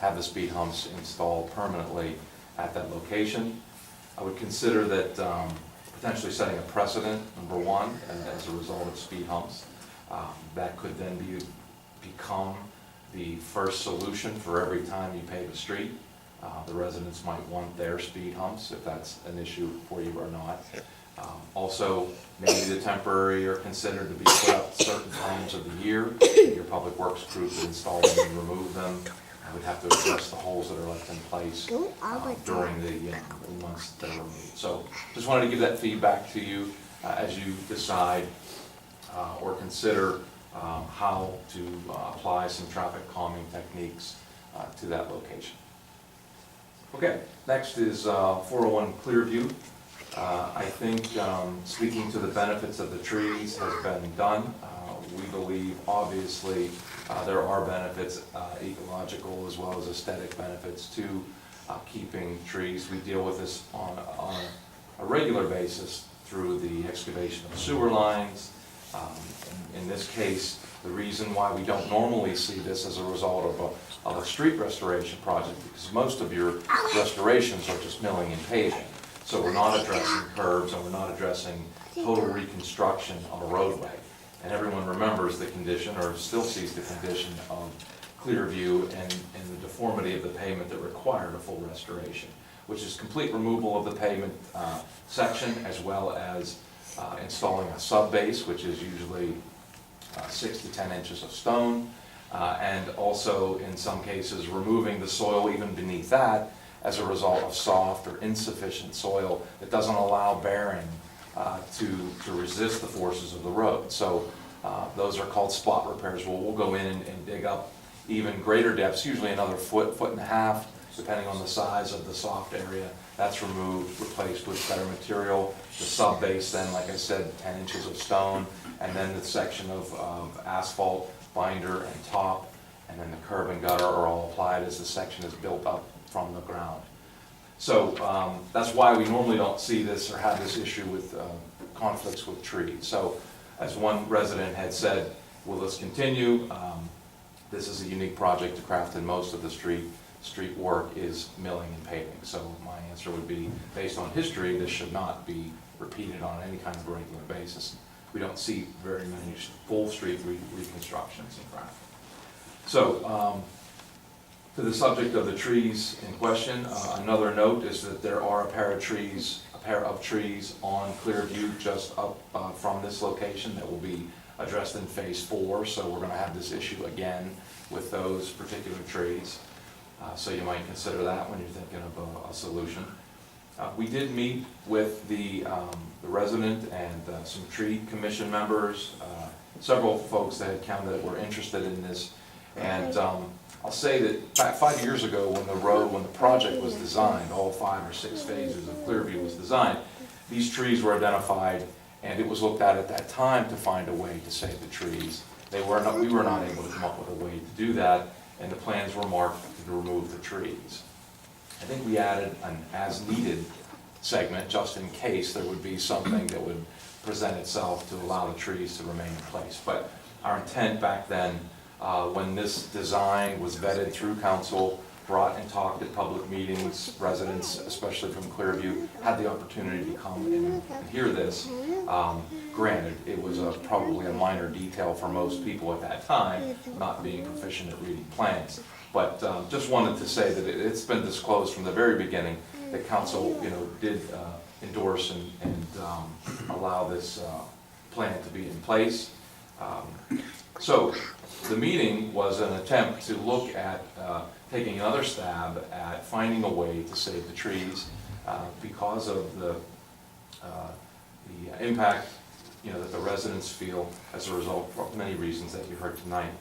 have the speed humps installed permanently at that location. I would consider that potentially setting a precedent, number one, as a result of speed humps. That could then become the first solution for every time you pave a street. The residents might want their speed humps, if that's an issue for you or not. Also, maybe the temporary are considered to be put up certain times of the year. Your public works crew could install them and remove them. I would have to address the holes that are left in place during the months that are removed. So just wanted to give that feedback to you as you decide or consider how to apply some traffic calming techniques to that location. Okay, next is 401 Clearview. I think speaking to the benefits of the trees has been done. We believe, obviously, there are benefits, ecological as well as aesthetic benefits to keeping trees. We deal with this on a regular basis through the excavation of sewer lines. In this case, the reason why we don't normally see this as a result of a street restoration project, because most of your restorations are just milling and paving. So we're not addressing curbs and we're not addressing total reconstruction of a roadway. And everyone remembers the condition, or still sees the condition of Clearview and the deformity of the pavement that required a full restoration, which is complete removal of the pavement section, as well as installing a sub-base, which is usually 6 to 10 inches of stone, and also in some cases removing the soil even beneath that as a result of soft or insufficient soil that doesn't allow bearing to resist the forces of the road. So those are called spot repairs. We'll go in and dig up even greater depths, usually another foot and a half, depending on the size of the soft area. That's removed, replaced with better material. The sub-base then, like I said, 10 inches of stone, and then the section of asphalt, binder, and top, and then the curb and gutter are all applied as the section is built up from the ground. So that's why we normally don't see this or have this issue with conflicts with trees. So as one resident had said, will this continue? This is a unique project to Crafton. Most of the street work is milling and paving. So my answer would be, based on history, this should not be repeated on any kind of regular basis. We don't see very many full street reconstructions in Crafton. So to the subject of the trees in question, another note is that there are a pair of trees on Clearview just up from this location that will be addressed in phase 4. So we're going to have this issue again with those particular trees. So you might consider that when you're thinking of a solution. We did meet with the resident and some tree commission members, several folks that had come that were interested in this. And I'll say that back 5 years ago when the project was designed, all 5 or 6 phases of Clearview was designed, these trees were identified, and it was looked at that time to find a way to save the trees. We were not able to come up with a way to do that, and the plans were marked to remove the trees. I think we added an as-needed segment just in case there would be something that would present itself to allow the trees to remain in place. But our intent back then, when this design was vetted through council, brought and talked at public meetings, residents, especially from Clearview, had the opportunity to come and hear this. Granted, it was probably a minor detail for most people at that time, not being proficient at reading plans. But just wanted to say that it's been disclosed from the very beginning that council, did endorse and allow this plan to be in place. So the meeting was an attempt to look at taking another stab at finding a way to save the trees because of the impact that the residents feel as a result for many reasons that you heard tonight.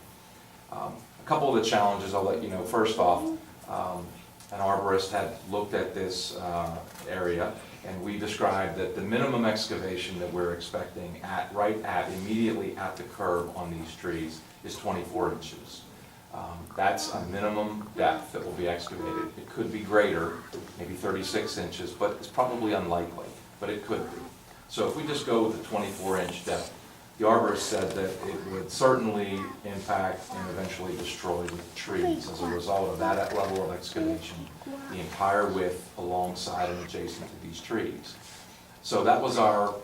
A couple of the challenges I'll let you know. First off, an arborist had looked at this area, and we described that the minimum excavation that we're expecting immediately at the curb on these trees is 24 inches. That's a minimum depth that will be excavated. It could be greater, maybe 36 inches, but it's probably unlikely, but it could be. So if we just go with the 24-inch depth, the arborist said that it would certainly impact and eventually destroy the trees as a result of that level of excavation, the entire width alongside and adjacent to these trees. So that was our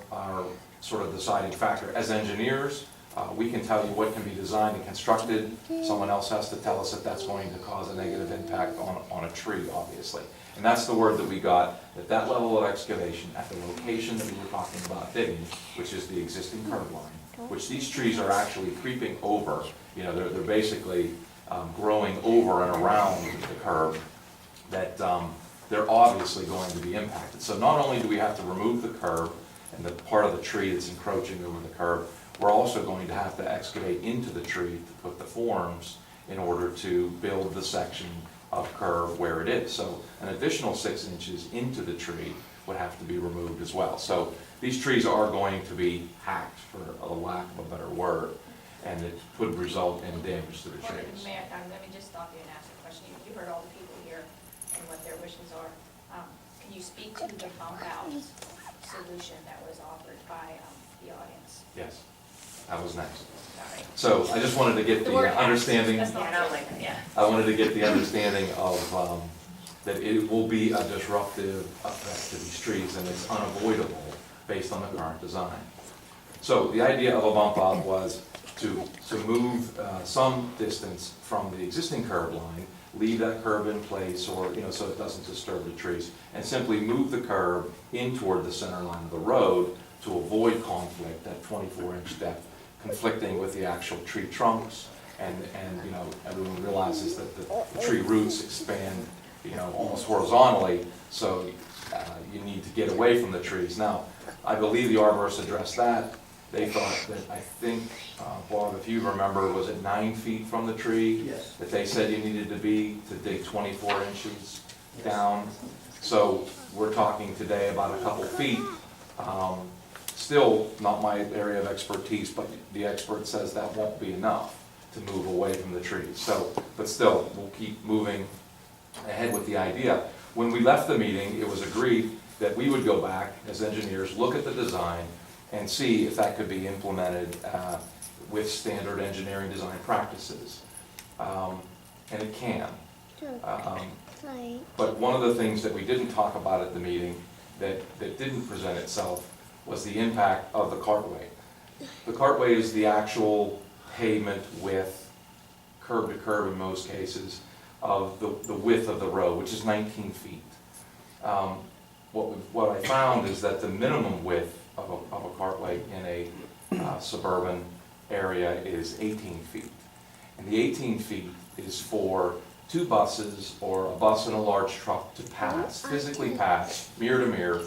sort of deciding factor. As engineers, we can tell you what can be designed and constructed. Someone else has to tell us that that's going to cause a negative impact on a tree, obviously. And that's the word that we got, that level of excavation at the location that we were talking about digging, which is the existing curb line, which these trees are actually creeping over. You know, they're basically growing over and around the curb, that they're obviously going to be impacted. So not only do we have to remove the curb and the part of the tree that's encroaching over the curb, we're also going to have to excavate into the tree to put the forms in order to build the section of curb where it is. So an additional 6 inches into the tree would have to be removed as well. So these trees are going to be hacked, for a lack of a better word, and it could result in damage to the trees. Mayor, let me just stop you and ask a question. You heard all the people here and what their wishes are. Can you speak to the bump out solution that was offered by the audience? Yes, that was next. All right. So I just wanted to get the understanding. That's not, I don't like that, yeah. I wanted to get the understanding of that it will be a disruptive effect to these trees, and it's unavoidable based on the current design. So the idea of a bump out was to move some distance from the existing curb line, leave that curb in place, or so it doesn't disturb the trees, and simply move the curb in toward the center line of the road to avoid conflict, that 24-inch depth conflicting with the actual tree trunks, and everyone realizes that the tree roots expand almost horizontally, so you need to get away from the trees. Now, I believe the arborists addressed that. They thought that, I think, Bob, if you remember, was it 9 feet from the tree? Yes. That they said you needed to be to dig 24 inches down. So we're talking today about a couple feet. Still not my area of expertise, but the expert says that won't be enough to move away from the trees. So, but still, we'll keep moving ahead with the idea. When we left the meeting, it was agreed that we would go back as engineers, look at the design, and see if that could be implemented with standard engineering design practices. And it can. But one of the things that we didn't talk about at the meeting that didn't present itself was the impact of the cartway. The cartway is the actual pavement width, curb to curb in most cases, of the width of the road, which is 19 feet. What I found is that the minimum width of a cartway in a suburban area is 18 feet. And the 18 feet is for 2 buses or a bus and a large truck to pass, physically pass, mirror to mirror,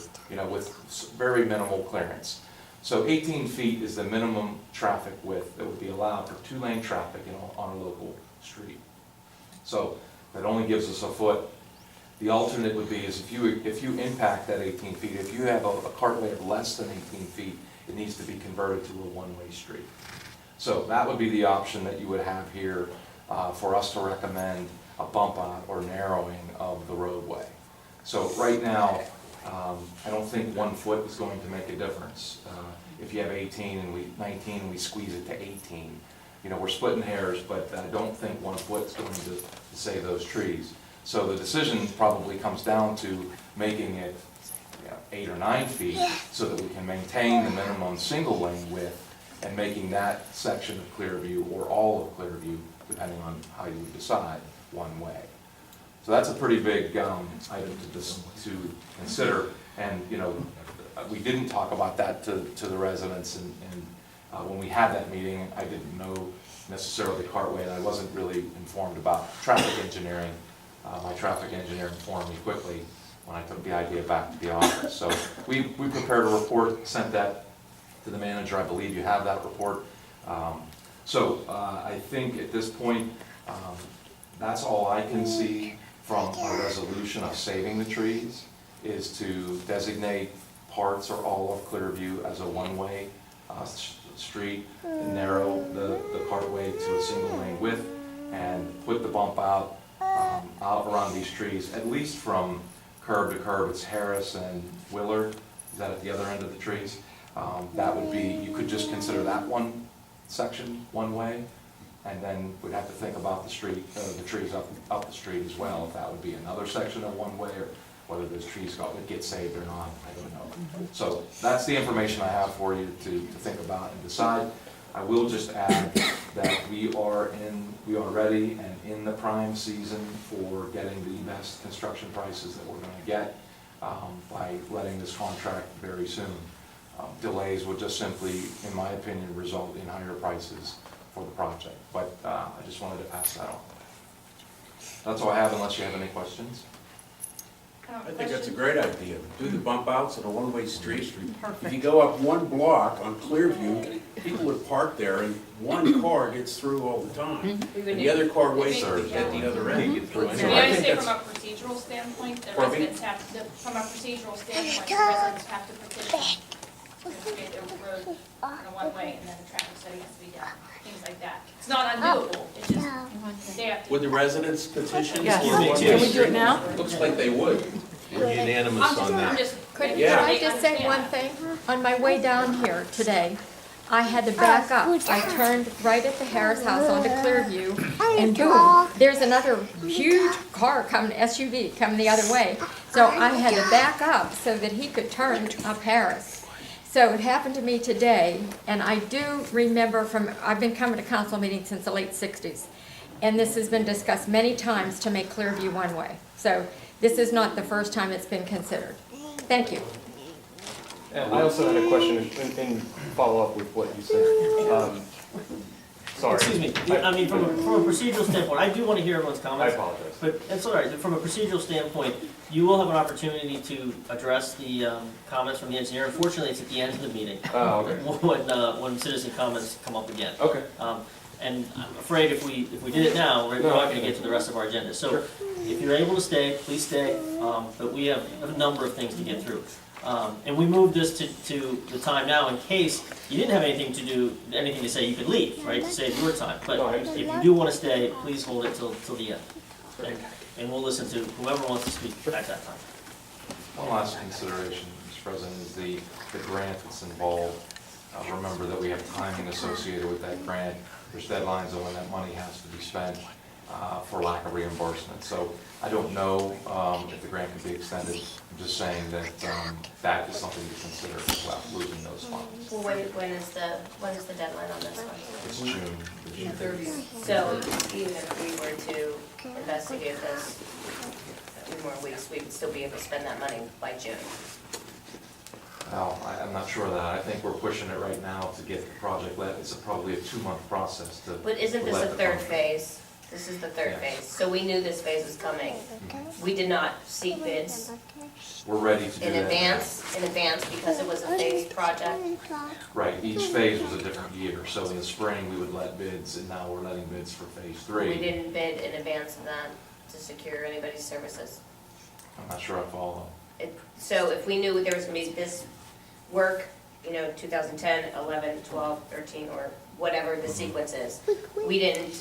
with very minimal clearance. So 18 feet is the minimum traffic width that would be allowed for 2-lane traffic on a local street. So that only gives us a foot. The alternate would be is if you impact that 18 feet, if you have a cartway of less than 18 feet, it needs to be converted to a one-way street. So that would be the option that you would have here for us to recommend a bump out or narrowing of the roadway. So right now, I don't think 1 foot is going to make a difference. If you have 19 and we squeeze it to 18, we're splitting hairs, but I don't think 1 foot is going to save those trees. So the decision probably comes down to making it 8 or 9 feet so that we can maintain the minimum single lane width and making that section of Clearview or all of Clearview, depending on how you decide, one way. So that's a pretty big item to consider, and we didn't talk about that to the residents, and when we had that meeting, I didn't know necessarily cartway, and I wasn't really informed about traffic engineering. My traffic engineer informed me quickly when I took the idea back to the office. So we prepared a report, sent that to the manager. I believe you have that report. I think at this point, that's all I can see from a resolution of saving the trees, is to designate parts or all of Clearview as a one-way street, and narrow the cartway to a single lane width, and put the bump out around these trees, at least from curb to curb. It's Harris and Willard, is that at the other end of the trees? That would be, you could just consider that one section one way, and then we'd have to think about the street, the trees up the street as well, if that would be another section of one way, or whether those trees would get saved or not, I don't know. So that's the information I have for you to think about and decide. I will just add that we are ready and in the prime season for getting the best construction prices that we're gonna get by letting this contract very soon. Delays would just simply, in my opinion, result in higher prices for the project. But I just wanted to pass that on. That's all I have, unless you have any questions. I think that's a great idea. Do the bump outs in a one-way street. If you go up one block on Clearview, people would park there and one car gets through all the time. And the other car waits at the other end to get through. To So be I honest, think from that's, a procedural standpoint, the Pardon me? residents have, from a procedural standpoint, the residents have to petition to get their road in a one-way, and then the traffic study has to be done, things like that. It's not undoable, it's just, they have to. would the residents petition? Yes. for one-way Can we do it street? now? Looks like they would. We're unanimous on I'm that. just Could making Yeah. sure I they just say understand one that. thing? On my way down here today, I had to back up. I turned right at the Harris House onto Clearview, and boom, there's another huge car coming, SUV, coming the other way. So I had to back up so that he could turn up Harris. So it happened to me today, and I do remember I've been coming to council meetings since the late 60s, and this has been discussed many times to make Clearview one way. So this is not the first time it's been considered. Thank you. And I also had a question in follow-up with what you said. Sorry. Excuse me, I mean, from a procedural standpoint, I do want to hear everyone's I comments. apologize. But it's all right, from a procedural standpoint, you will have an opportunity to address the comments from the engineer. Unfortunately, it's at the end of the meeting. Oh, okay. When citizen comments come up again. Okay. And I'm afraid if we did it now, we're not going to get to the rest of our agenda. So if you're able to stay, please stay, but we have a number of things to get through. And we moved this to the time now in case you didn't have anything to say, you could leave, right, to save your time. But No, I if understand. you do want to stay, please hold it till the end. And we'll listen to whoever wants to speak at that time. One last consideration, Mr. President, is the grant that's involved. Remember that we have timing associated with that grant. There's deadlines on when that money has to be spent for lack of reimbursement. So I don't know if the grant can be extended. I'm just saying that that is something to consider as well, losing those funds. Well, when is the deadline on this one? It's June 30th. So even if we were to investigate this a few more weeks, we would still be able to spend that money by June. Well, I'm not sure of that. I think we're pushing it right now to get the project let. It's probably a 2-month process to. But isn't this let a the third contract- phase? This is the third Yeah. phase. So we knew this phase was coming. We did not seek bids We're ready to do in that. advance because it was a phased project. Right, each phase was a different year. So in the spring, we would let bids, and now we're letting bids for phase 3. We didn't bid in advance of that to secure anybody's services. I'm not sure I follow. So if we knew there was gonna be this work, 2010, 11, 12, 13, or whatever the sequence is, we didn't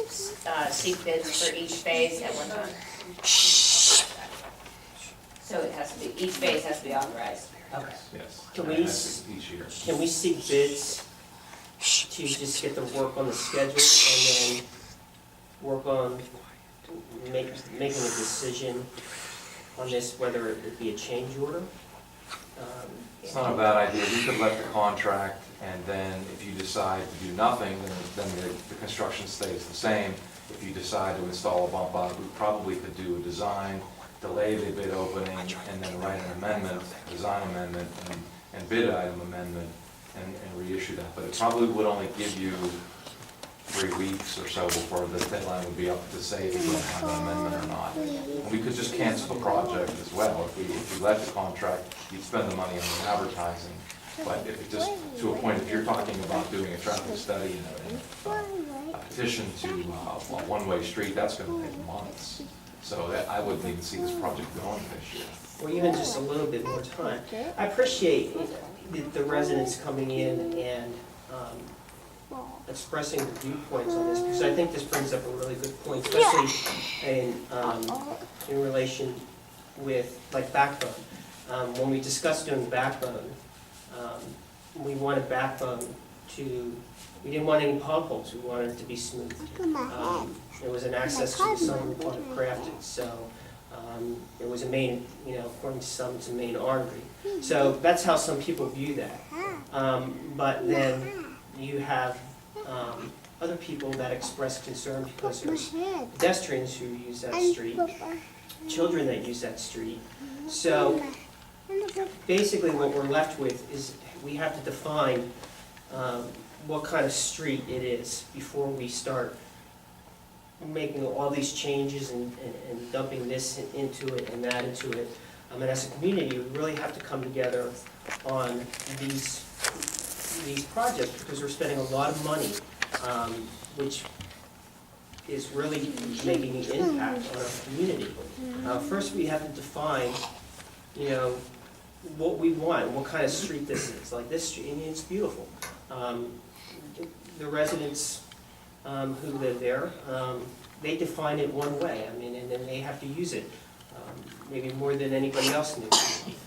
seek bids for each phase at one time. So it has to be, each phase has to be authorized. Okay. Yes. Can and we that's each year. Can we seek bids to just get the work on the schedule and then work on making a decision on this, whether it would be a change order? It's not a bad idea. We could let the contract, and then if you decide to do nothing, then the construction stays the same. If you decide to install a bump out, we probably could do a design, delay the bid opening, and then write an amendment, design amendment, and bid item amendment, and reissue that. But it probably would only give you 3 weeks or so before the deadline would be up to say if you're going to have an amendment or not. And we could just cancel the project as well. If we let the contract, you'd spend the money on the advertising. But if it just, to a point, if you're talking about doing a traffic study and a petition to a one-way street, that's going to take months. So that, I wouldn't even see this project going this year. Or even just a little bit more time. I appreciate the residents coming in and expressing the viewpoints on this, because I think this brings up a really good point, especially in relation with, like, Backbone. When we discussed doing Backbone, we wanted backbone to, we didn't want any potholes, we wanted it to be smooth. There was an access to the sun, we wanted it crafted, so it was a main, according to some, it's a main artery. So that's how some people view that. But then you have other people that express concern because there's pedestrians who use that street, children that use that street. So basically what we're left with is we have to define what kind of street it is before we start making all these changes and dumping this into it and that into it. And as a community, we really have to come together on these projects because we're spending a lot of money, which is really making an impact on our community. First, we have to define, what we want, what kind of street this is. Like this street, and it's beautiful. The residents who live there, they define it one way. I mean, and then they have to use it, maybe more than anybody else in the community.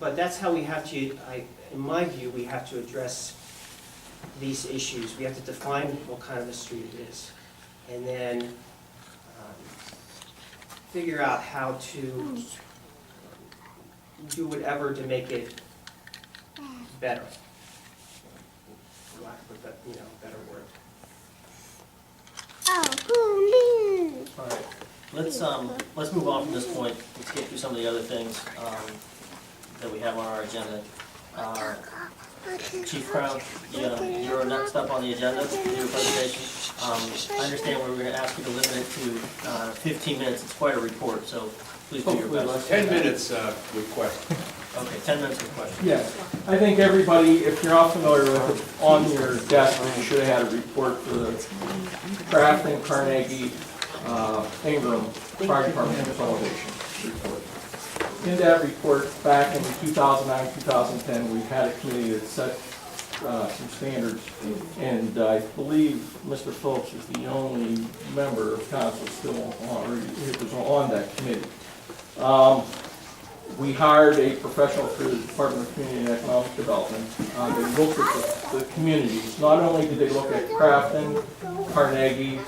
But that's how we have to, in my view, we have to address these issues. We have to define what kind of a street it is, and then figure out how to do whatever to make it better, for lack of a better word. All right, let's move on from this point. Let's get through some of the other things that we have on our agenda. Chief Crown, you're next up on the agenda for your presentation. I understand we were going to ask you to limit it to 15 minutes. It's quite a report, so please do your best. 10 minutes with questions. Okay, 10 minutes with questions. Yes, I think everybody, if you're not familiar with it, on your desk, you should have had a report for the Crafton, Carnegie, Ingram Fire Department Consolidation report. In that report, back in 2009, 2010, we had a committee that set some standards, and I believe Mr. Phillips is the only member of council still on, or he was on that committee. We hired a professional through the Department of Community and Economic Development. They looked at the communities. Not only did they look at Crafton, Carnegie,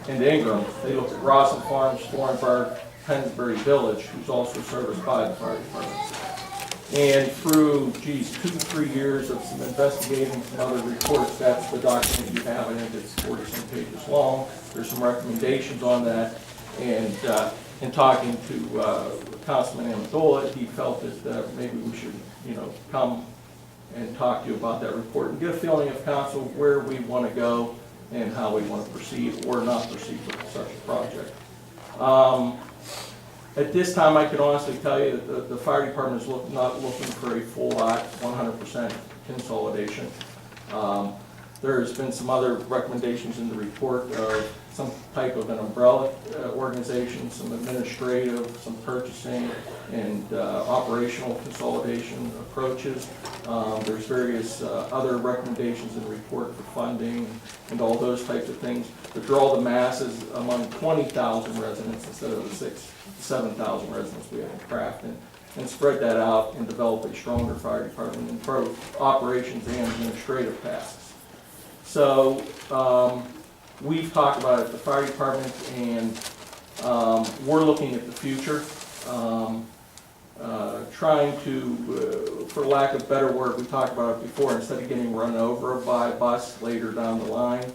and Ingram, they looked at Roslyn Farms, Thornburg, Pennsbury Village, who's also serviced by the fire department. And through, 2-3 years of some investigating, some other reports, that's the document you have. I think it's 40-some pages long. There's some recommendations on that. And in talking to Councilman Amendola, he felt that maybe we should, come and talk to you about that report and get a feeling of council where we want to go and how we want to proceed or not proceed with such a project. At this time, I can honestly tell you that the fire department is not looking for a full lot, 100% consolidation. There's been some other recommendations in the report of some type of an umbrella organization, some administrative, some purchasing, and operational consolidation approaches. There's various other recommendations in the report for funding and all those types of things to draw the masses among 20,000 residents instead of the 6,000 to 7,000 residents we have in Crafton, and spread that out and develop a stronger fire department in both operations and administrative tasks. So we've talked about it at the fire department, and we're looking at the future, trying to, for lack of better word, we talked about it before, instead of getting run over by a bus later down the line,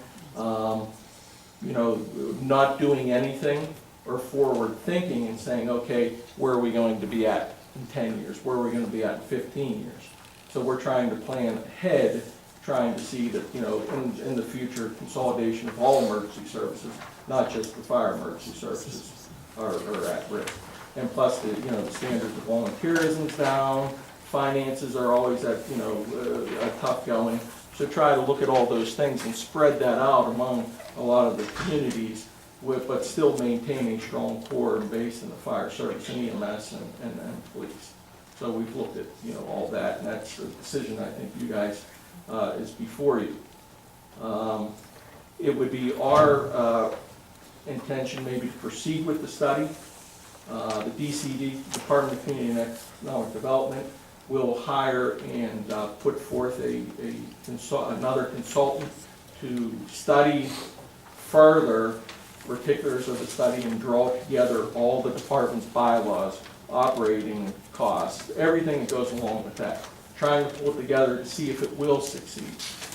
not doing anything or forward thinking and saying, okay, where are we going to be at in 10 years? Where are we going to be at in 15 years? So we're trying to plan ahead, trying to see that, in the future, consolidation of all emergency services, not just the fire emergency services, are at risk. And plus, the standards of volunteerism's down, finances are always at, a tough going. So try to look at all those things and spread that out among a lot of the communities, but still maintain a strong core and base in the fire service, and EMS and police. So we've looked at, all that, and that's the decision I think you guys is before you. It would be our intention maybe to proceed with the study. The DCD, Department of Community and Economic Development, will hire and put forth another consultant to study further particulars of the study and draw together all the department's bylaws, operating costs, everything that goes along with that, trying to pull it together to see if it will succeed.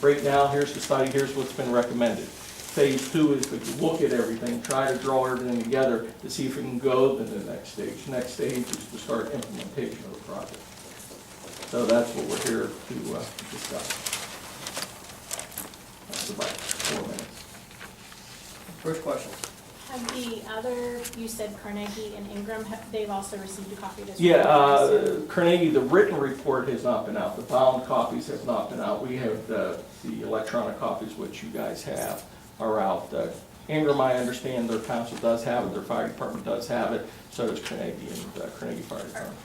Right now, here's the study, here's what's been recommended. Phase 2 is to look at everything, try to draw everything together to see if we can go to the next stage. The next stage is to start implementation of the project. So that's what we're here to discuss. That's about 4 minutes. First question. Have the other, you said Carnegie and Ingram, they've also received a copy of this? Yeah, report, I assume? Carnegie, the written report has not been out. The bound copies have not been out. We have the electronic copies, which you guys have, are out. Ingram, I understand their council does have it, their fire department does have it, so does Carnegie and Carnegie Fire Department.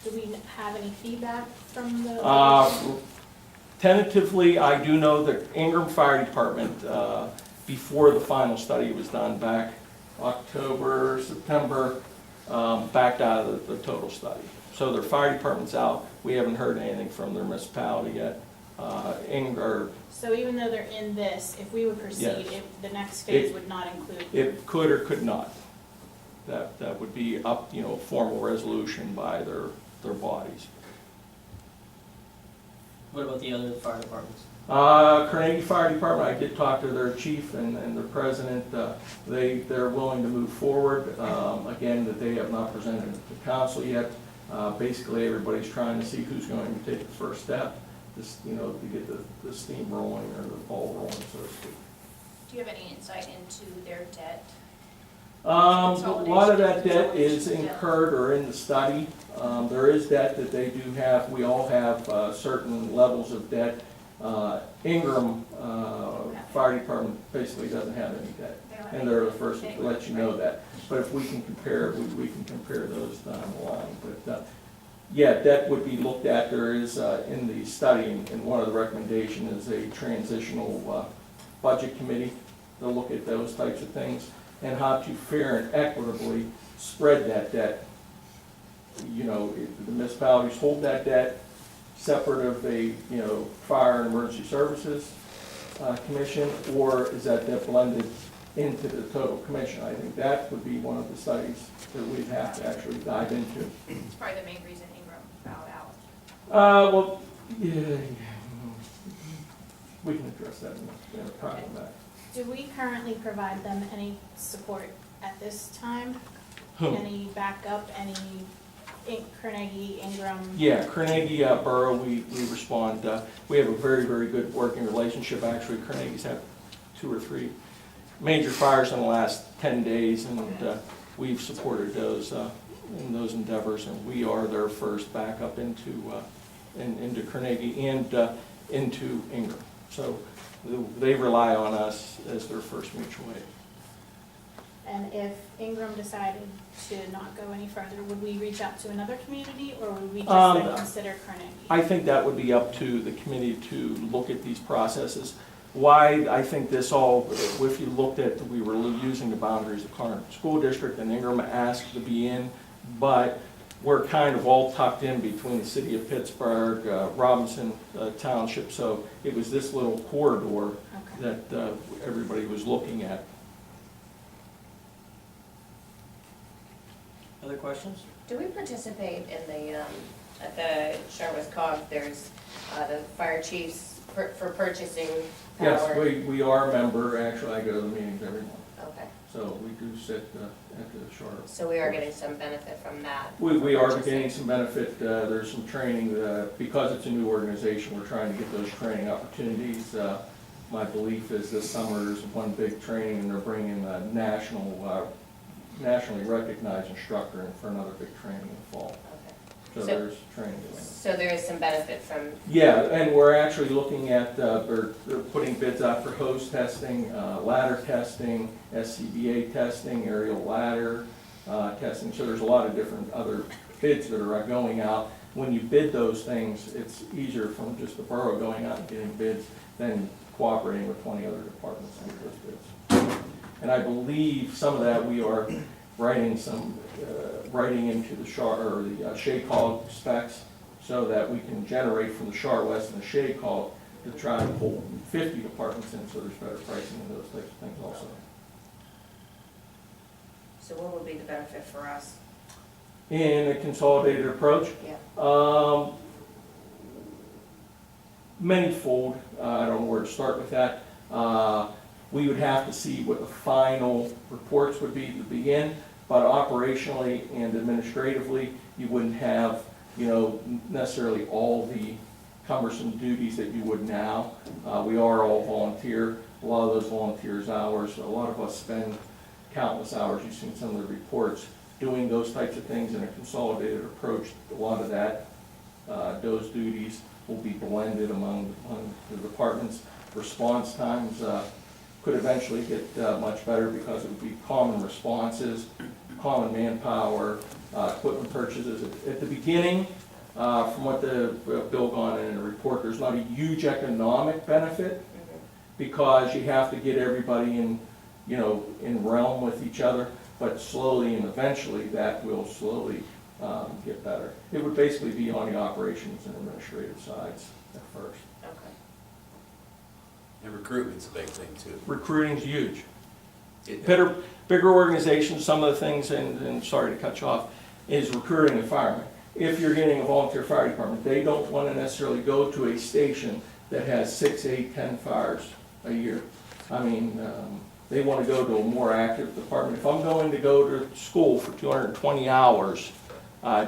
Do we have any feedback from the? Tentatively, I do know that Ingram Fire Department, before the final study was done back October, September, backed out of the total study. So their fire department's out. We haven't heard anything from their municipality yet. So even though they're in this, if we would proceed, Yes. the next phase would not include? It could or could not. That would be up, formal resolution by their bodies. What about the other fire departments? Carnegie Fire Department, I did talk to their chief and their president. They're willing to move forward. Again, that they have not presented it to council yet. Basically, everybody's trying to see who's going to take the first step, to get the steam rolling or the ball rolling, so to speak. Do you have any insight into their debt? A lot of that debt is incurred or in the study. There is debt that they do have. We all have certain levels of debt. Ingram Fire Department basically doesn't have any debt, and they're the first to let you know that. But if we can compare, we can compare those down the line. But yeah, debt would be looked at. There is in the study, and one of the recommendations is a transitional budget committee to look at those types of things and how to fair and equitably spread that debt. If the municipalities hold that debt separate of a, fire and emergency services commission, or is that debt blended into the total commission? I think that would be one of the studies that we'd have to actually dive into. It's probably the main reason Ingram bowed out. Yeah, we can address that in a private matter. Do we currently provide them any support at this time? Whom? Any backup, any Carnegie, Ingram? Yeah, Carnegie Borough, we respond. We have a very, very good working relationship. Actually, Carnegie's had 2 or 3 major fires in the last 10 days, and we've supported those in those endeavors, and we are their first backup into Carnegie and into Ingram. So they rely on us as their first mutual aid. And if Ingram decided to not go any further, would we reach out to another community, or would we just then consider Carnegie? I think that would be up to the committee to look at these processes. Why I think this all, if you looked at, we were using the boundaries of Clarendon School District, and Ingram asked to be in, but we're kind of all tucked in between the city of Pittsburgh, Robinson Township, so it was this little corridor that everybody was looking at. Other questions? Do we participate in the, at the Charlotte Cog, there's the fire chiefs for purchasing power? Yes, we are a member. Actually, I go to the meetings every month, Okay, so we do sit at the Charlotte. so we are getting some benefit from that? We are getting some benefit. There's some training, because it's a new organization, we're trying to get those training opportunities. My belief is this summer there's one big training, and they're bringing a nationally recognized instructor in for another big training in the fall. Okay. So So- there's training going on. So there is some benefit from, Yeah, and we're actually looking at, they're putting bids out for hose testing, ladder testing, SCBA testing, aerial ladder testing. So there's a lot of different other bids that are going out. When you bid those things, it's easier from just the borough going out and getting bids than cooperating with 20 other departments to get those bids. And I believe some of that we are writing into the SHACOG specs so that we can generate from the Char West and the Shade Call to try and pull 50 departments in, so there's better pricing and those types of things also. So what would be the benefit for us? In a consolidated approach, Yeah. manyfold, I don't know where to start with that. We would have to see what the final reports would be to begin, but operationally and administratively, you wouldn't have, necessarily all the cumbersome duties that you would now. We are all volunteer. A lot of those volunteers' hours, a lot of us spend countless hours, you've seen some of the reports, doing those types of things in a consolidated approach. A lot of that, those duties will be blended among the departments. Response times could eventually get much better because it would be common responses, common manpower, equipment purchases. At the beginning, from what the Bill gone in the report, there's not a huge economic benefit because you have to get everybody in, in realm with each other, but slowly and eventually that will slowly get better. It would basically be on the operations and administrative sides at first. Okay. And recruitment's a big thing too. Recruiting's huge. It- Bigger organizations, some of the things, and sorry to cut you off, is recruiting a fireman. If you're getting a volunteer fire department, they don't want to necessarily go to a station that has 6, 8, 10 fires a year. I mean, they want to go to a more active department. If I'm going to go to school for 220 hours,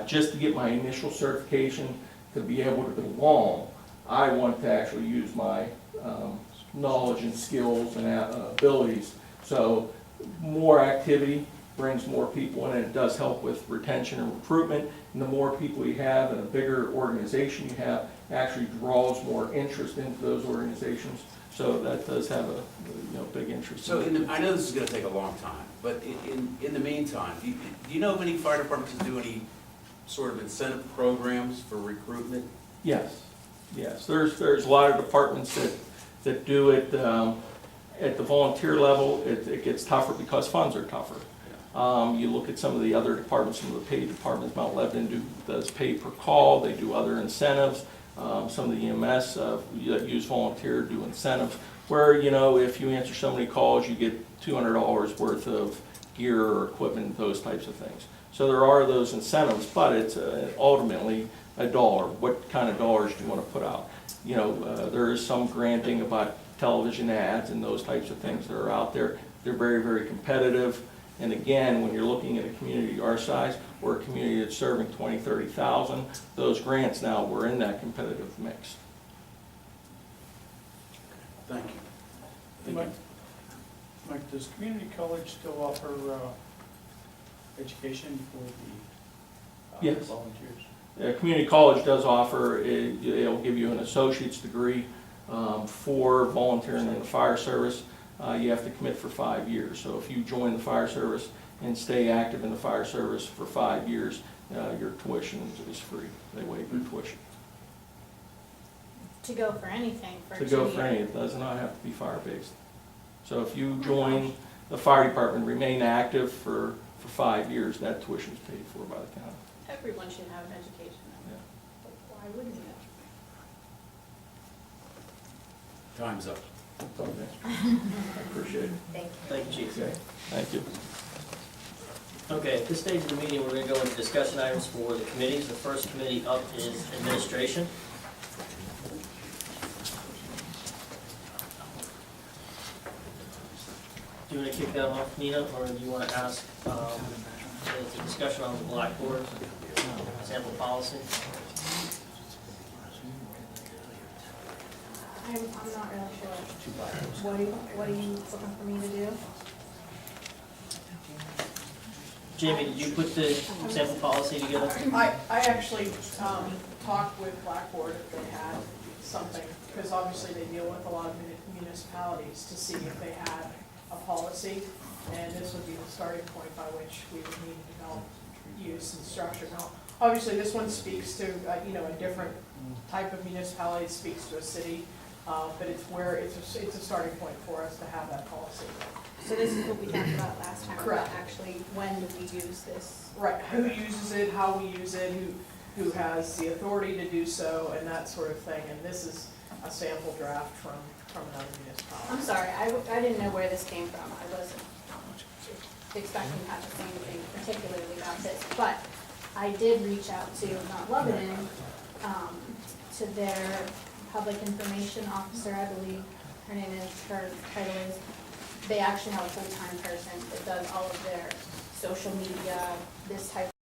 just to get my initial certification to be able to belong, I want to actually use my knowledge and skills and abilities. So more activity brings more people in, and it does help with retention and recruitment. And the more people you have and a bigger organization you have, actually draws more interest into those organizations. So that does have a big interest. So I know this is gonna take a long time, but in the meantime, do you know of any fire departments that do any sort of incentive programs for recruitment? Yes. There's a lot of departments that do it. At the volunteer level, it gets tougher because funds are tougher. You look at some of the other departments, some of the paid departments, Mount Lebanon does pay per call, they do other incentives. Some of the EMS that use volunteer do incentives, where, if you answer so many calls, you get $200 worth of gear or equipment, those types of things. So there are those incentives, but it's ultimately a dollar. What kind of dollars do you want to put out? There is some granting about television ads and those types of things that are out there. They're very, very competitive. And again, when you're looking at a community our size, we're a community that's serving 20, 30,000. Those grants now, we're in that competitive mix. Thank you. Mike, does community college still offer education for the Yes. volunteers? Community college does offer, it'll give you an associate's degree for volunteering in the fire service. You have to commit for 5 years. So if you join the fire service and stay active in the fire service for 5 years, your tuition is free. They waive your tuition. To go for anything for To 2 go years. for any, it does not have to be fire-based. So if you join the fire department, remain active for 5 years, that tuition is paid for by the county. Everyone should have an education. Yeah. Why wouldn't you? Time's up. Okay. I appreciate it. Thank you. Thank you, Chief. Okay, thank you. Okay, at this stage of the meeting, we're gonna go into discussion items for the committees. The first committee up is administration. Do you wanna kick that off, Nina, or do you wanna ask, it's a discussion on the blackboard, sample policy? I'm not really sure. What are you looking for me to do? Jamie, did you put the sample policy together? I actually talked with Blackboard if they had something, because obviously they deal with a lot of municipalities, to see if they had a policy, and this would be the starting point by which we would need to develop use and structure. Now, obviously, this one speaks to, a different type of municipality, it speaks to a city, but it's a starting point for us to have that policy. So this is what we talked about last time. Correct. Actually, when do we use this? Right, who uses it, how we use it, who has the authority to do so, and that sort of thing, and this is a sample draft from another municipality. I'm sorry, I didn't know where this came from. I wasn't expecting to have the same thing particularly about this, but I did reach out to Mount Lebanon, to their public information officer, I believe her name is, her title is. They actually have a full-time person that does all of their social media, this type